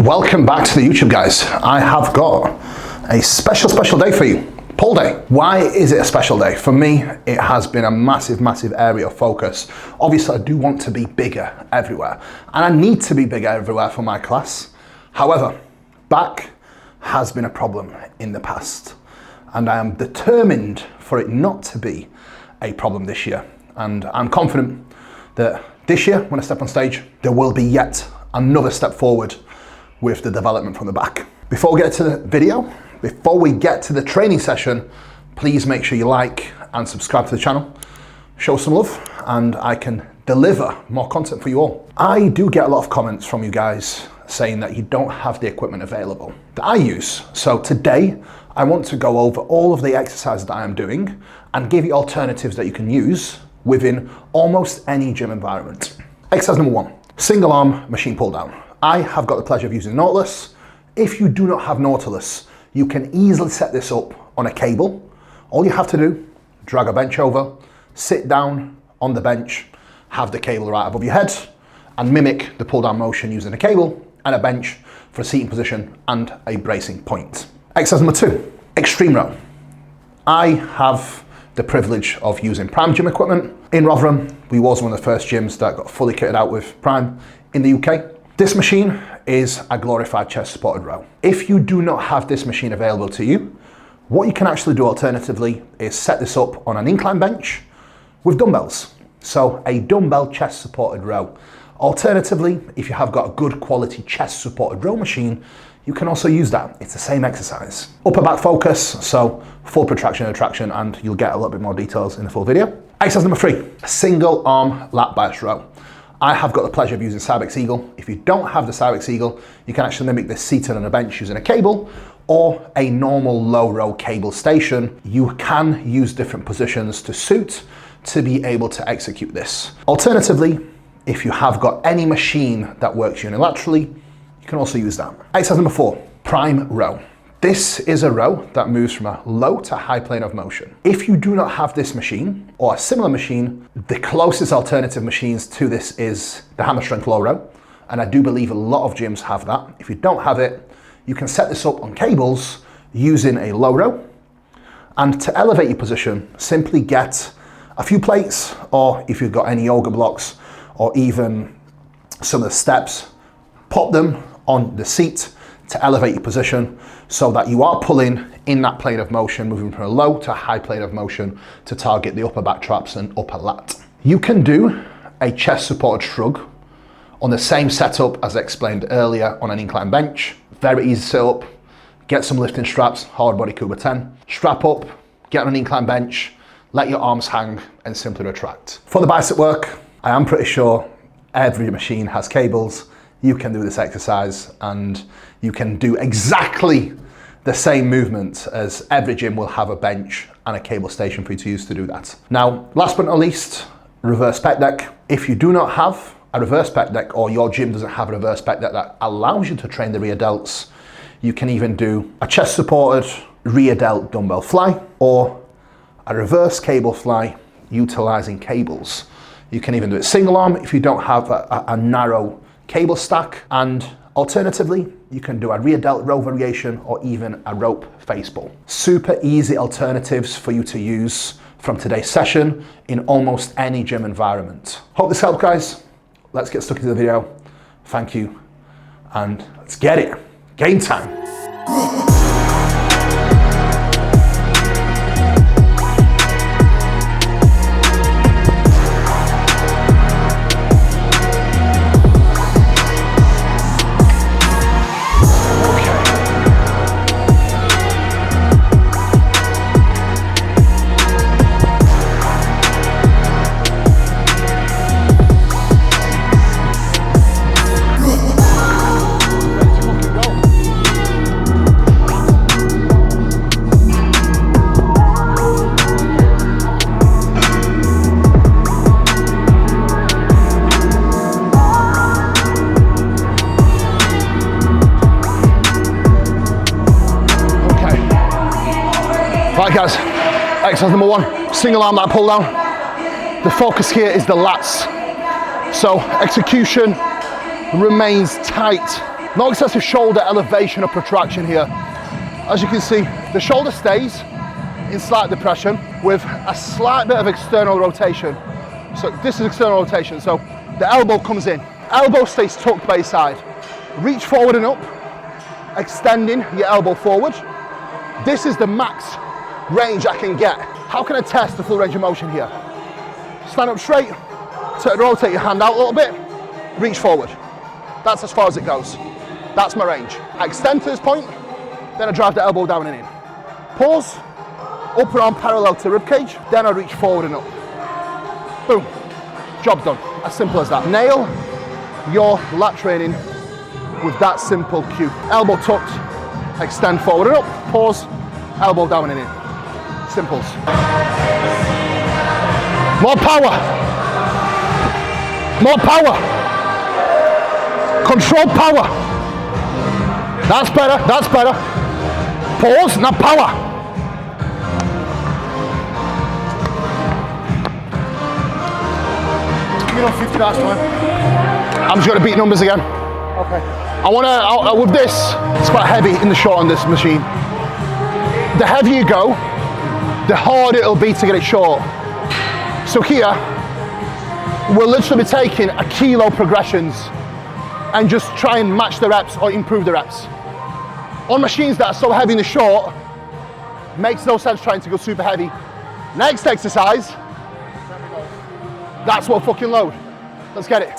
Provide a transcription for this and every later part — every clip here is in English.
Welcome back to the YouTube, guys. I have got a special day for you. Pull day. Why is it a special day? For me, it has been a massive area of focus. Obviously, I do want to be bigger everywhere, and I need to be bigger everywhere for my class. However, back has been a problem in the past, and I am determined for it not to be a problem this year. And I'm confident that this year, when I step on stage, there will be yet another step forward with the development from the back. Before we get to the video, before we get to the training session, please make sure you like and subscribe to the channel. Show some love and I can deliver more content for you all. I do get a lot of comments from you guys saying that you don't have the equipment available that I use. So today, I want to go over all of the exercises that I am doing and give you alternatives that you can use within almost any gym environment. Exercise number 1, single arm machine pull down. I have got the pleasure of using Nautilus. If you do not have Nautilus, you can easily set this up on a cable. All you have to do, drag a bench over, sit down on the bench, have the cable right above your head, and mimic the pull down motion using a cable and a bench for a seating position and a bracing point. Exercise number 2, extreme row. I have the privilege of using Prime gym equipment. In Rotherham, we was one of the first gyms that got fully kitted out with Prime in the UK. This machine is a glorified chest supported row. If you do not have this machine available to you, what you can actually do alternatively is set this up on an incline bench with dumbbells. So a dumbbell chest supported row. Alternatively, if you have got a good quality chest supported row machine, you can also use that. It's the same exercise. Upper back focus, so full protraction and retraction, and you'll get a little bit more details in the full video. Exercise number 3, single arm lat bias row. I have got the pleasure of using Cybex Eagle. If you don't have the Cybex Eagle, you can actually mimic this seated on a bench using a cable or a normal low row cable station. You can use different positions to suit to be able to execute this. Alternatively, if you have got any machine that works unilaterally, you can also use that. Exercise number 4, prime row. This is a row that moves from a low to high plane of motion. If you do not have this machine or a similar machine, the closest alternative machines to this is the hammer strength low row. And I do believe a lot of gyms have that. If you don't have it, you can set this up on cables using a low row. And to elevate your position, simply get a few plates, or if you've got any yoga blocks or even some of the steps, pop them on the seat to elevate your position so that you are pulling in that plane of motion, moving from a low to a high plane of motion to target the upper back traps and upper lat. You can do a chest supported shrug on the same setup as I explained earlier on an incline bench. Very easy to set up, get some lifting straps, hard body Kuba 10, strap up, get on an incline bench, let your arms hang and simply retract. For the bicep work, I am pretty sure every machine has cables. You can do this exercise and you can do exactly the same movement as every gym will have a bench and a cable station for you to use to do that. Now, last but not least, reverse pec deck. If you do not have a reverse pec deck or your gym doesn't have a reverse pec deck that allows you to train the rear delts, you can even do a chest supported rear delt dumbbell fly or a reverse cable fly utilizing cables. You can even do it single arm if you don't have a narrow cable stack, and alternatively, you can do a rear delt row variation or even a rope face pull. Super easy alternatives for you to use from today's session in almost any gym environment. Hope this helped, guys. Let's get stuck into the video. Thank you, and let's get it. Game time. Right guys, exercise number 1, single arm lat pull down. The focus here is the lats. So execution remains tight No excessive shoulder elevation or protraction here. As you can see, the shoulder stays in slight depression with a slight bit of external rotation. So this is external rotation, so the elbow comes in. Elbow stays tucked by your side. Reach forward and up, extending your elbow forward. This is the max range I can get. How can I test the full range of motion here? Stand up straight, rotate your hand out a little bit, reach forward. That's as far as it goes. That's my range. I extend to this point, then I drive the elbow down and in. Pause, upper arm parallel to rib cage, then I reach forward and up. Boom, job done. As simple as that. Nail your lat training with that simple cue. Elbow tucked, extend forward and up, pause, elbow down and in. Simples. More power. More power. Control power. That's better, that's better. Pause, now power. Give me on 50 last time. I'm just going to beat numbers again. Okay. With this, it's quite heavy in the short on this machine. The heavier you go, the harder it'll be to get it short. So here, we'll literally be taking a kilo progressions and just try and match the reps or improve the reps. On machines that are so heavy in the short, makes no sense trying to go super heavy. Next exercise, that's what fucking load. Let's get it.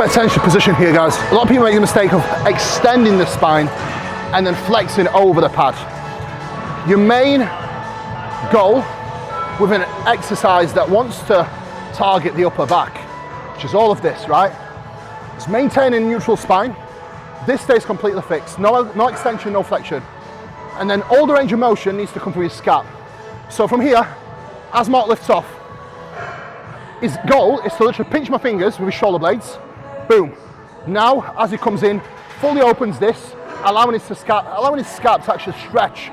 Attention position here, guys. A lot of people make the mistake of extending the spine and then flexing over the pad. Your main goal with an exercise that wants to target the upper back, which is all of this, right? It's maintaining neutral spine, This stays completely fixed. No extension, no flexion. And then all the range of motion needs to come from his scap. So from here, as Mark lifts off, his goal is to literally pinch my fingers with his shoulder blades. Boom. Now, as he comes in, fully opens this, allowing his scap to actually stretch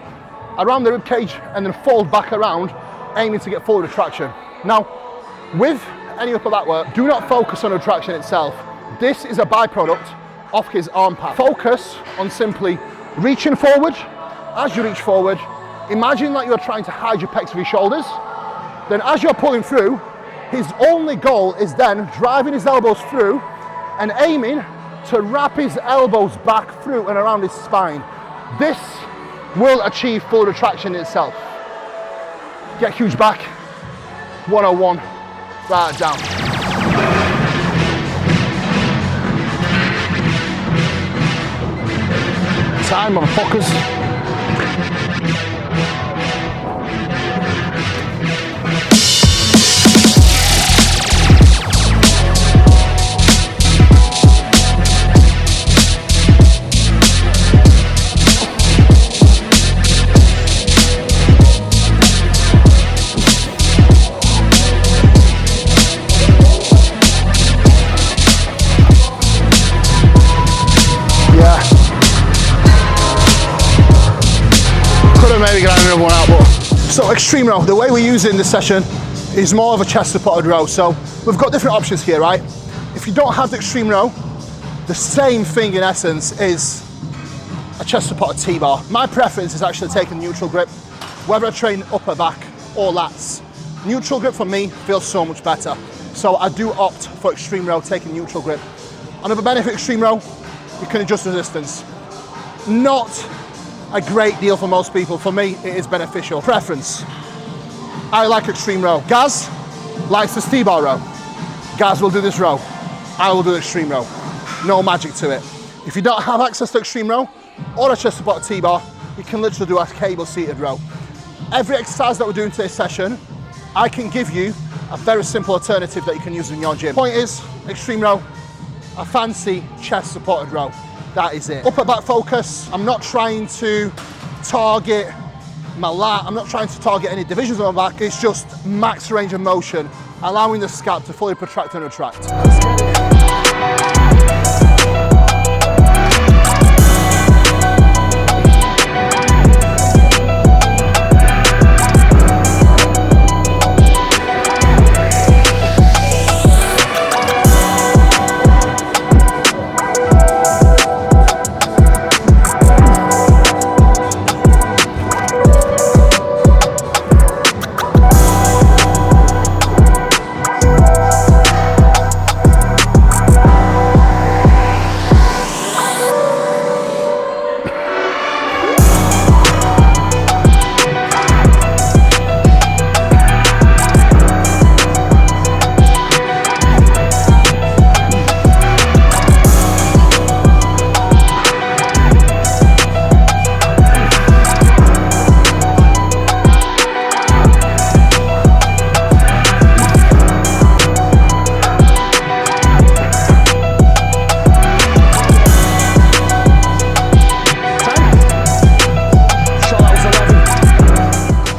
around the rib cage and then fold back around, aiming to get full retraction. Now, with any upper back work, do not focus on retraction itself. This is a byproduct of his arm pad. Focus on simply reaching forward. As you reach forward, imagine like you're trying to hide your pecs with your shoulders. Then as you're pulling through, his only goal is then driving his elbows through and aiming to wrap his elbows back through and around his spine. This will achieve full retraction itself. Get huge back, 101, right down. Time, motherfuckers. Maybe get another one out, but so extreme row. The way we're using this session is more of a chest supported row. So we've got different options here, right? If you don't have the extreme row, the same thing in essence is a chest supported T-bar. My preference is actually taking neutral grip, whether I train upper back or lats. Neutral grip for me feels so much better. So I do opt for extreme row, taking neutral grip. Another benefit of extreme row, you can adjust resistance. Not a great deal for most people. For me, it is beneficial. Preference. I like extreme row. Gaz likes the T-bar row. Gaz will do this row. I will do the extreme row. No magic to it. If you don't have access to extreme row or a chest supported T-bar, you can literally do a cable seated row. Every exercise that we're doing today's session, I can give you a very simple alternative that you can use in your gym. Point is, extreme row, a fancy chest supported row. That is it. Upper back focus. I'm not trying to target my lat. I'm not trying to target any divisions of my back. It's just max range of motion, allowing the scap to fully protract and retract. Let's get it.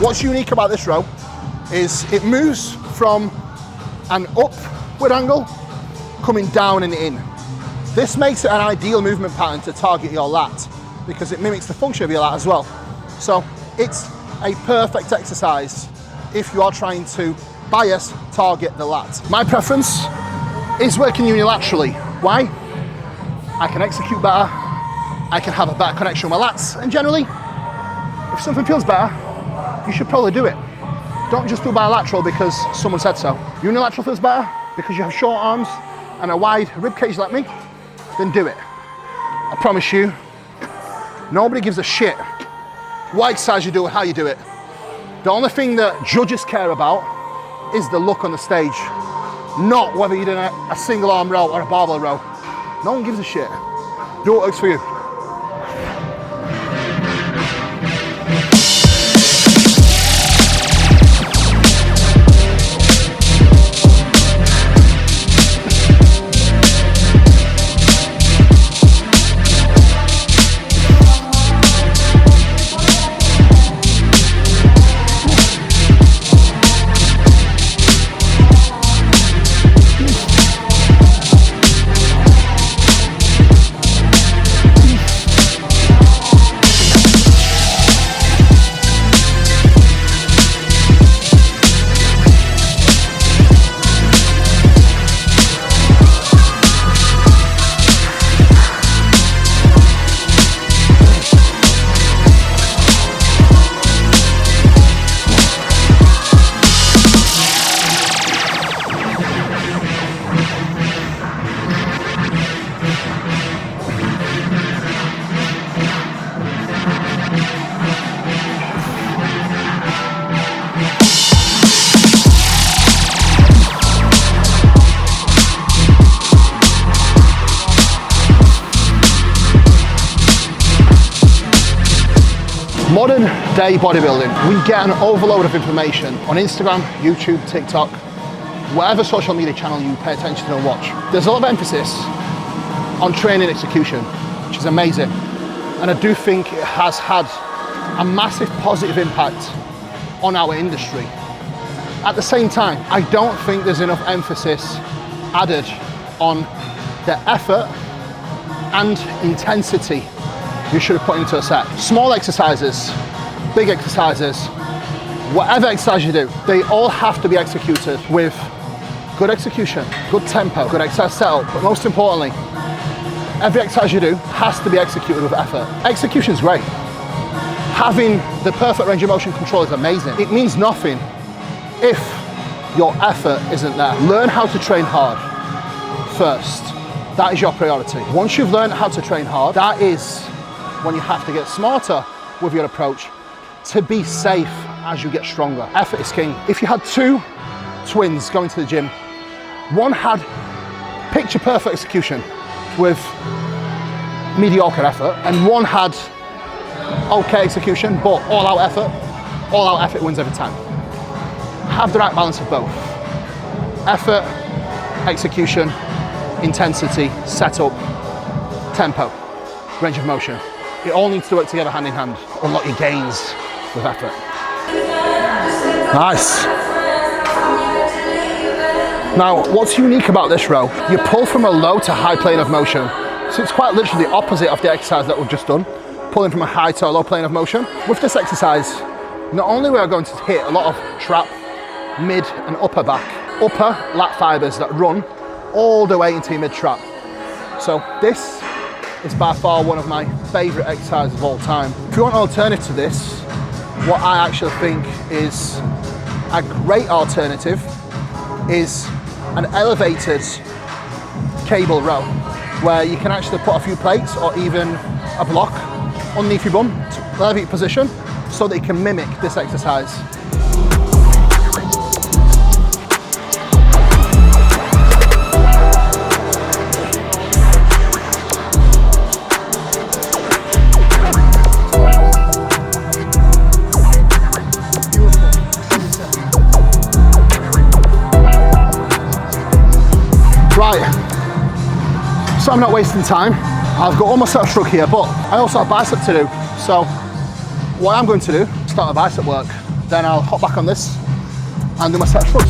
What's unique about this row is it moves from an upward angle coming down and in. This makes it an ideal movement pattern to target your lat because it mimics the function of your lat as well. So it's a perfect exercise if you are trying to bias target the lat. My preference is working unilaterally. Why? I can execute better, I can have a better connection with my lats, and generally, if something feels better, you should probably do it. Don't just do bilateral because someone said so. Unilateral feels better because you have short arms and a wide rib cage like me, then do it. I promise you, nobody gives a shit what exercise you do or how you do it. The only thing that judges care about is the look on the stage, not whether you're doing a single arm row or a barbell row. No one gives a shit. Do what works for you. Modern day bodybuilding, we get an overload of information on Instagram, YouTube, TikTok, whatever social media channel you pay attention to and watch. There's a lot of emphasis on training execution, which is amazing. And I do think it has had a massive positive impact on our industry. At the same time, I don't think there's enough emphasis added on the effort and intensity you should have put into a set. Small exercises, big exercises, whatever exercise you do, they all have to be executed with good execution, good tempo, good exercise setup, but most importantly, every exercise you do has to be executed with effort. Execution is great. Having the perfect range of motion control is amazing. It means nothing if your effort isn't there. Learn how to train hard first. That is your priority. Once you've learned how to train hard, that is when you have to get smarter with your approach to be safe as you get stronger. Effort is king. If you had two twins going to the gym, one had picture perfect execution with mediocre effort, and one had okay execution, but all out effort wins every time. Have the right balance of both. Effort, execution, intensity, setup, tempo, range of motion. It all needs to work together hand in hand. Unlock your gains with effort. Nice. Now, what's unique about this row, you pull from a low to high plane of motion. So it's quite literally the opposite of the exercise that we've just done, pulling from a high to a low plane of motion. With this exercise, not only are we going to hit a lot of trap, mid and upper back, upper lat fibers that run all the way into your mid trap. So this is by far one of my favorite exercises of all time. If you want an alternative to this, what I actually think is a great alternative is an elevated cable row, where you can actually put a few plates or even a block underneath your bum to elevate your position so that you can mimic this exercise. So I'm not wasting time. I've got all my set stroke here, but I also have bicep to do. So what I'm going to do, start a bicep work, then I'll hop back on this and do my set strokes.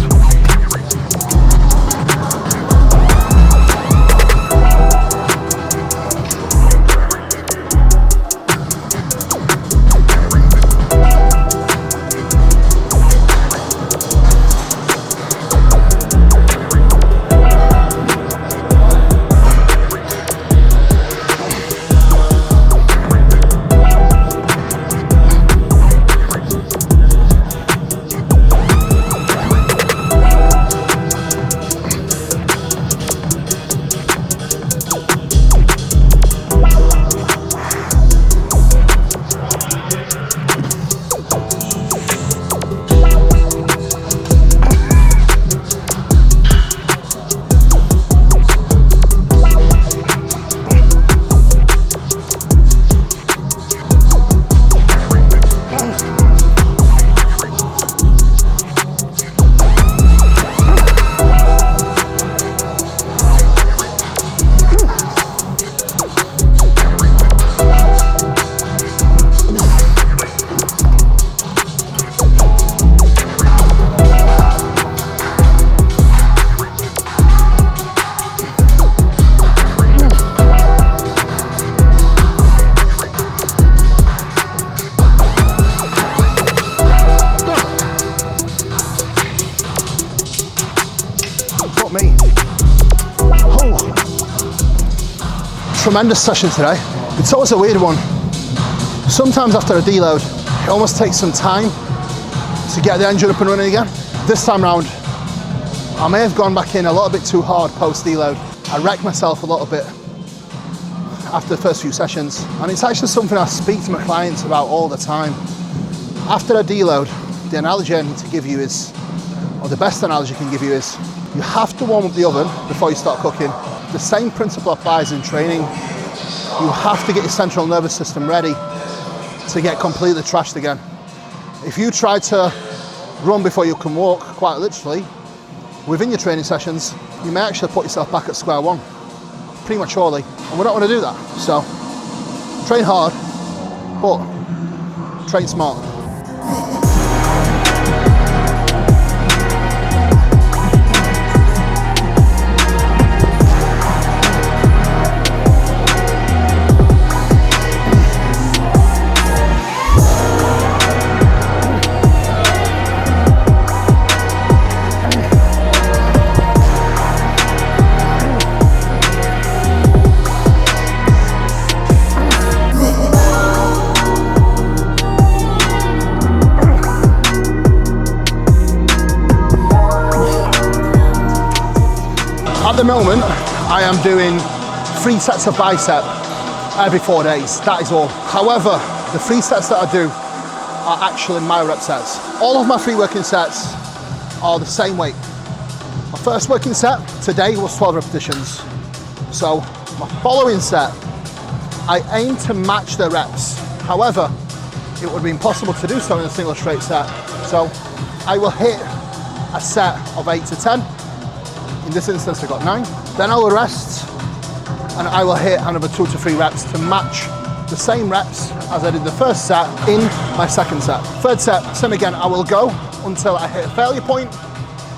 Tremendous session today. It's always a weird one. Sometimes after a deload, it almost takes some time to get the engine up and running again. This time round, I may have gone back in a little bit too hard post deload. I wrecked myself a little bit after the first few sessions, and it's actually something I speak to my clients about all the time. After a deload, the analogy I need to give you is, or the best analogy I can give you is, you have to warm up the oven before you start cooking. The same principle applies in training. You have to get your central nervous system ready to get completely trashed again. If you try to run before you can walk, quite literally, within your training sessions, you may actually put yourself back at square one prematurely, and we don't want to do that. So train hard, but train smart. At the moment, I am doing 3 sets of bicep every 4 days, that is all. However, the 3 sets that I do are actually my rep sets. All of my 3 working sets are the same weight. My first working set today was 12 repetitions. So my following set, I aim to match the reps. However, it would be impossible to do so in a single straight set. So I will hit a set of 8 to 10. In this instance, I got 9. Then I will rest, and I will hit another 2 to 3 reps to match the same reps as I did the first set in my second set. Third set, same again. I will go until I hit a failure point,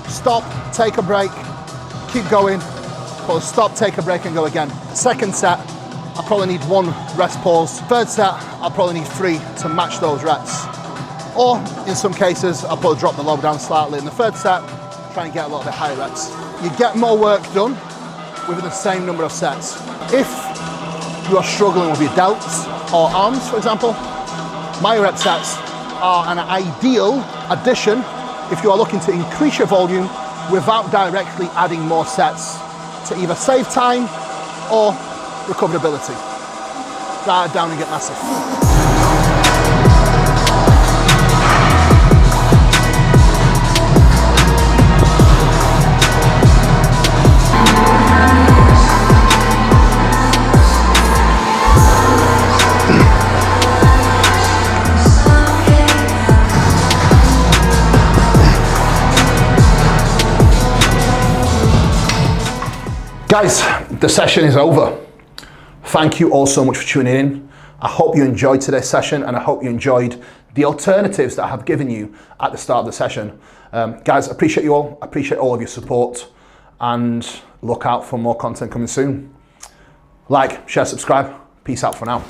stop, take a break, keep going, or stop, take a break and go again. Second set, I probably need 1 rest pause. Third set, I'll probably need 3 to match those reps. Or in some cases, I'll probably drop the load down slightly in the third set, try and get a little bit higher reps. You get more work done within the same number of sets. If you are struggling with your delts or arms, for example, my rep sets are an ideal addition if you are looking to increase your volume without directly adding more sets to either save time or recoverability. Dial it down and get massive. Guys, the session is over. Thank you all so much for tuning in. I hope you enjoyed today's session, and I hope you enjoyed the alternatives that I have given you at the start of the session. Guys, I appreciate you all. I appreciate all of your support, and look out for more content coming soon. Like, share, subscribe. Peace out for now.